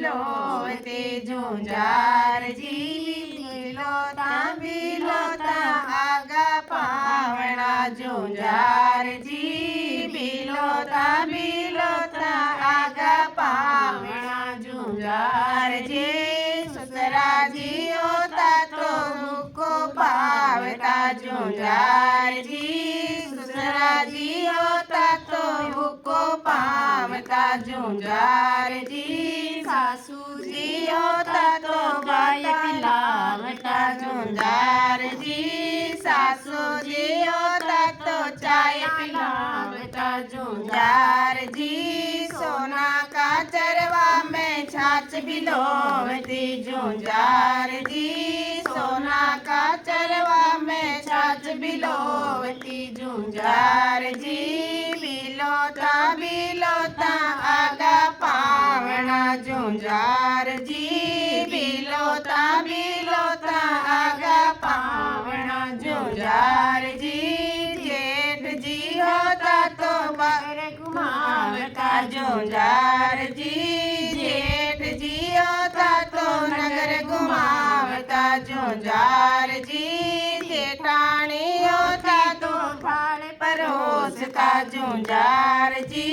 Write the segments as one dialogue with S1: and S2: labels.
S1: बिलोते झुंझार जी बिलोता आगा पावना झुंझार जी बिलोता आगा पावना झुंझार जी ससरा जी होता तो को पावता झुंझार जी ससरा जी होता तो को पावता झुंझार जी सासू जी होता तो गाय पिलावता झुंझार जी सासू जी होता तो चाय पिलावता झुंझार जी सोना का चरवा में छाछ बिलोवती झुंझार जी सोना का चरवा में छाछ बिलोवती झुंझार जी बिलोता आगा पावना झुंझार जी बिलोता आगा पावना झुंझार जी जेठ जी होता तो बार घुमावता झुंझार जी जेठ जी होता तो नगर घुमावता झुंझार जी जेठानी होता तो थाल परोसता झुंझार जी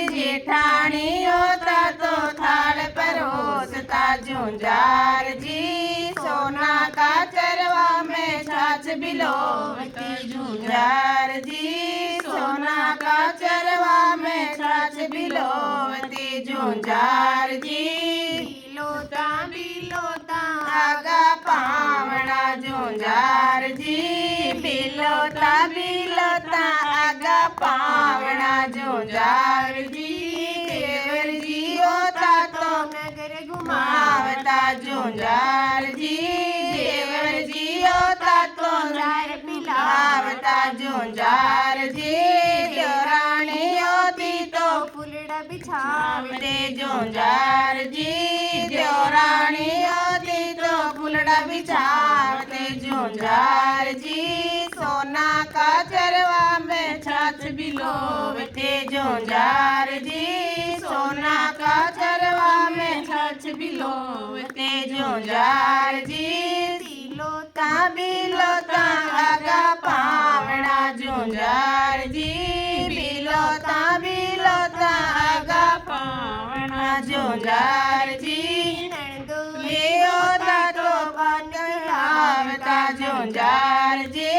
S1: जेठानी होता तो थाल परोसता झुंझार जी सोना का चरवा में छाछ बिलोवती झुंझार जी सोना का चरवा में छाछ बिलोवती झुंझार जी बिलोता आगा पावना झुंझार जी बिलोता आगा पावना झुंझार जी देवर जी होता तो नगर घुमावता झुंझार जी देवर जी होता तो चाय पिलावता झुंझार जी देवरानी होती तो फुलड़ा बिछावते झुंझार जी देवरानी होती तो फुलड़ा बिछावते झुंझार जी सोना का चरवा में छाछ बिलोवते झुंझार जी सोना का चरवा में छाछ बिलोवते झुंझार जी बिलोता आगा पावना झुंझार जी बिलोता आगा पावना झुंझार जी होता तो आवता झुंझार जी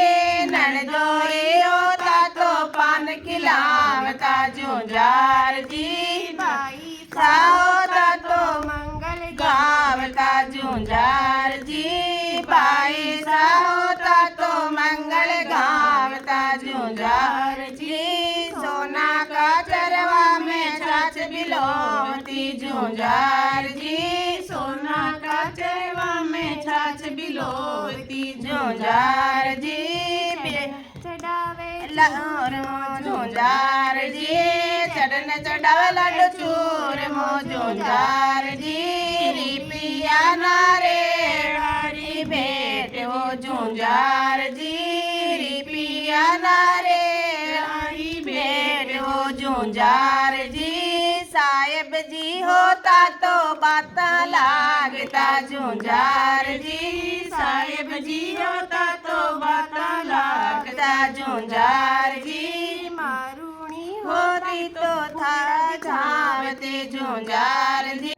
S1: ननदोरी होता तो पान खिलावता झुंझार जी भाई होता तो मंगल गावता झुंझार जी भाई होता तो मंगल गावता झुंझार जी सोना का चरवा में छाछ बिलोवती झुंझार जी सोना का चरवा में छाछ बिलोवती झुंझार जी चढ़ावे लाहौर झुंझार जी चढ़न चढ़ावे लड्डू चूर मो झुंझार जी रिपिया नारे हरी भेट वो झुंझार जी रिपिया नारे हरी भेट वो झुंझार जी साहेब जी होता तो बाता लागता झुंझार जी साहेब जी होता तो बाता लागता झुंझार जी मारूणी होती तो था झावते झुंझार जी